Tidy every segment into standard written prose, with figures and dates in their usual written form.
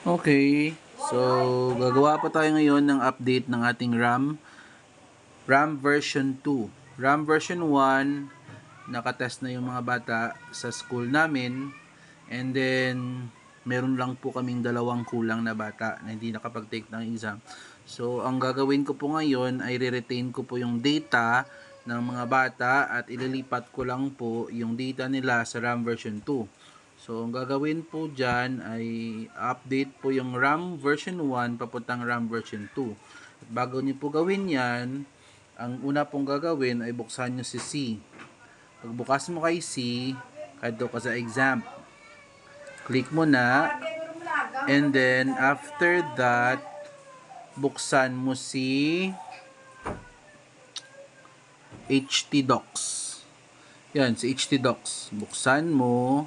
Okay, so gagawa pa tayo ngayon ng update ng ating RAM version 2. RAM version 1, nakatest na yung mga bata sa school namin, and then meron lang po kaming dalawang kulang na bata na hindi nakapag-take ng exam. So ang gagawin ko po ngayon ay re-retain ko po yung data ng mga bata at ililipat ko lang po yung data nila sa RAM version 2. So, ang gagawin po dyan ay update po yung RAM version 1 papuntang RAM version 2. At bago nyo po gawin yan, ang una pong gagawin ay buksan nyo si C. Pagbukas mo kay C, kadto ka sa exam. Click mo na, and then after that, buksan mo si HTDocs. Yan, si HTDocs. Buksan mo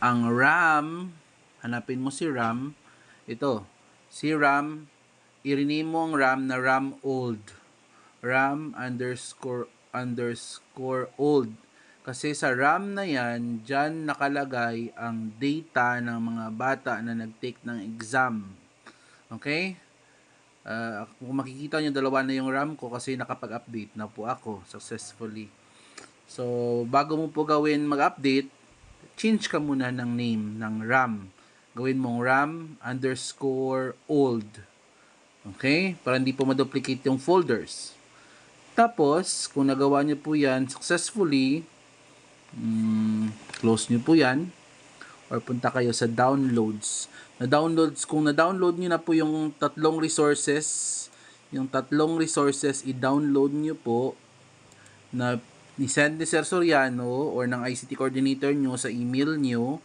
ang RAM, hanapin mo si RAM, ito, si RAM, i-rename mo ang RAM na RAM old, RAM underscore old, kasi sa RAM na yan, dyan nakalagay ang data ng mga bata na nag-take ng exam. Okay? Kung makikita nyo, dalawa na yung RAM ko kasi nakapag-update na po ako successfully. So, bago mo po gawin mag-update, change ka muna ng name ng RAM. Gawin mong RAM underscore old. Okay? Para hindi po ma-duplicate yung folders. Tapos, kung nagawa nyo po yan successfully, close nyo po yan. Or punta kayo sa downloads. Kung na-download nyo na po yung tatlong resources, i-download nyo po na ni-send ni Sir Soriano or ng ICT coordinator nyo sa email nyo.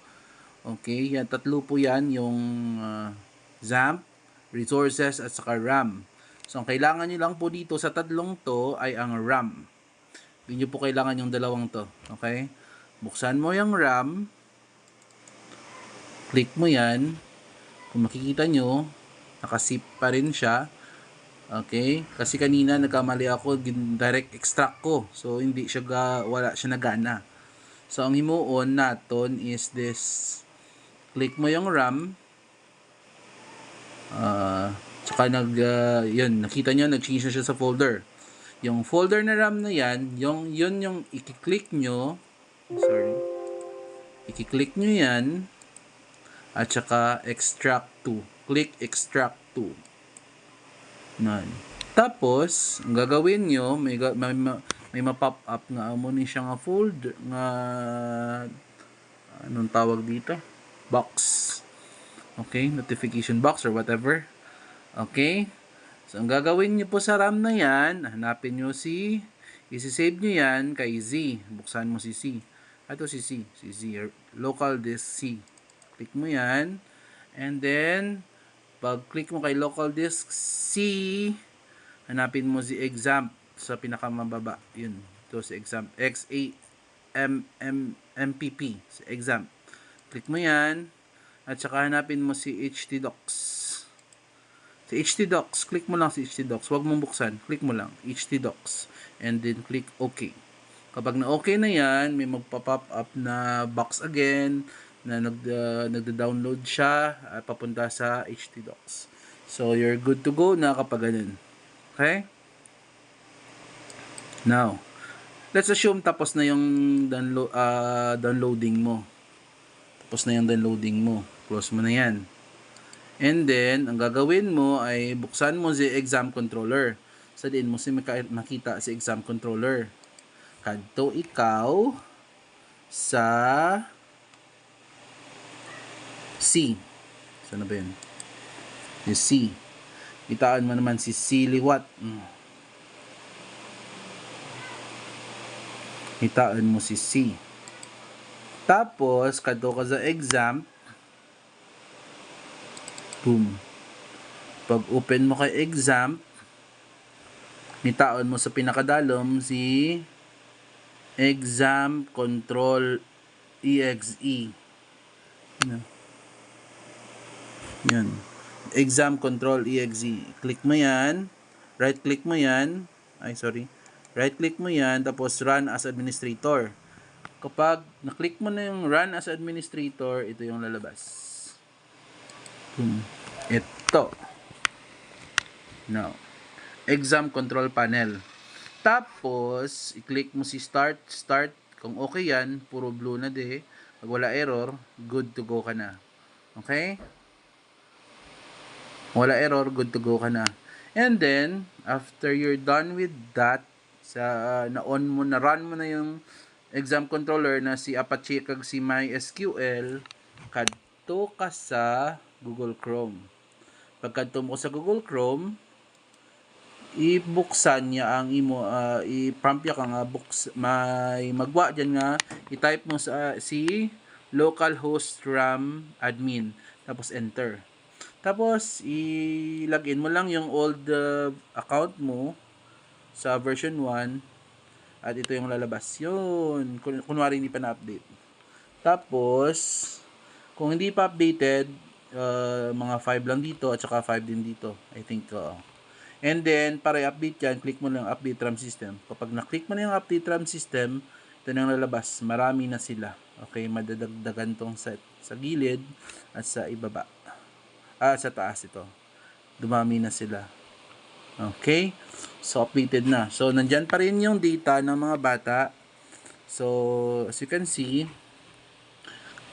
Okay, yan, tatlo po yan, yung XAMPP, resources, at saka RAM. So, ang kailangan nyo lang po dito sa tatlong to ay ang RAM. Hindi nyo po kailangan yung dalawang to. Okay? Buksan mo yung RAM. Click mo yan. Kung makikita nyo, nakasip pa rin siya. Okay? Kasi kanina nagkamali ako, direct extract ko. So, wala siya nagana. So, ang himuon naton is this. Click mo yung RAM. Tsaka yun, nakita nyo, nag-change na siya sa folder. Yung folder na RAM na yan, yun yung i-click nyo. I-click nyo yan. At saka extract to. Click extract to. Nan. Tapos, ang gagawin nyo, may ma-pop up nga mo ni siya nga folder nga anong tawag dito? Box. Okay, notification box or whatever. Okay? So, ang gagawin nyo po sa RAM na yan, hanapin nyo isi-save nyo yan kay Z. Buksan mo si C. Ito si Z, local disk C. Click mo yan. And then, pag click mo kay local disk C, hanapin mo si exam sa pinakamababa. Yun. Ito si exam. XAMPP. Si exam. Click mo yan. At saka hanapin mo si HTDocs. Si HTDocs. Click mo lang si HTDocs. Huwag mong buksan. Click mo lang. HTDocs. And then click OK. Kapag na okay na yan, may magpa-pop up na box again na nagda-download siya at papunta sa HTDocs. So, you're good to go na kapag ganun. Okay? Now, let's assume tapos na yung downloading mo. Tapos na yung downloading mo. Close mo na yan. And then, ang gagawin mo ay buksan mo si exam controller. Sa din mo makita si exam controller. Kadto ikaw sa C. Saan na ba yun? Yung C. Itaan mo naman si C liwat. Itaan mo si C. Tapos, kadto ka sa exam. Boom. Pag open mo kay exam, nitaon mo sa pinakadalom si exam control exe. Yan. Exam control exe. Click mo yan. Right click mo yan. Right click mo yan. Tapos run as administrator. Kapag na-click mo na yung run as administrator, ito yung lalabas. Ito. No. Exam control panel. Tapos, i-click mo si start. Kung okay yan, puro blue na pag wala error, good to go ka na. Okay? Wala error, good to go ka na. And then, after you're done with that, na-run mo na yung exam controller na si Apache kag si MySQL, kadto ka sa Google Chrome. Pagkadto mo sa Google Chrome, ibuksan niya ang i-prompt ya ka nga may magwa diyan nga i-type mo si localhost ram admin tapos enter. Tapos i-login mo lang yung old account mo sa version 1 at ito yung lalabas. Yun, kunwari hindi pa na-update. Tapos kung hindi pa updated, mga 5 lang dito at saka 5 din dito. I think and then, para i-update yan, click mo lang update RAM system. Kapag na-click mo na yung update RAM system, ito na yung lalabas. Marami na sila. Okay, madadagdagan tong sa gilid at sa ibaba. Sa taas ito. Dumami na sila. Okay? So, updated na. So, nandyan pa rin yung data ng mga bata. So, as you can see,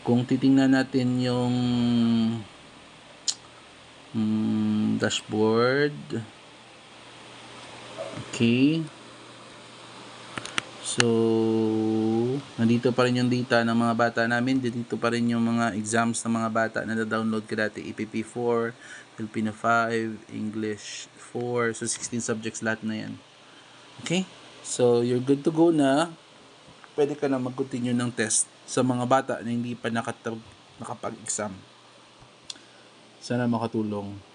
kung titingnan natin yung dashboard. Okay. So, nandito pa rin yung data ng mga bata namin. Dito pa rin yung mga exams ng mga bata na na-download ko dati. EPP 4, Filipino 5, English 4. So, 16 subjects lahat na yan. Okay? So, you're good to go na. Pwede ka na mag-continue ng test sa mga bata na hindi pa nakapag-exam. Sana makatulong.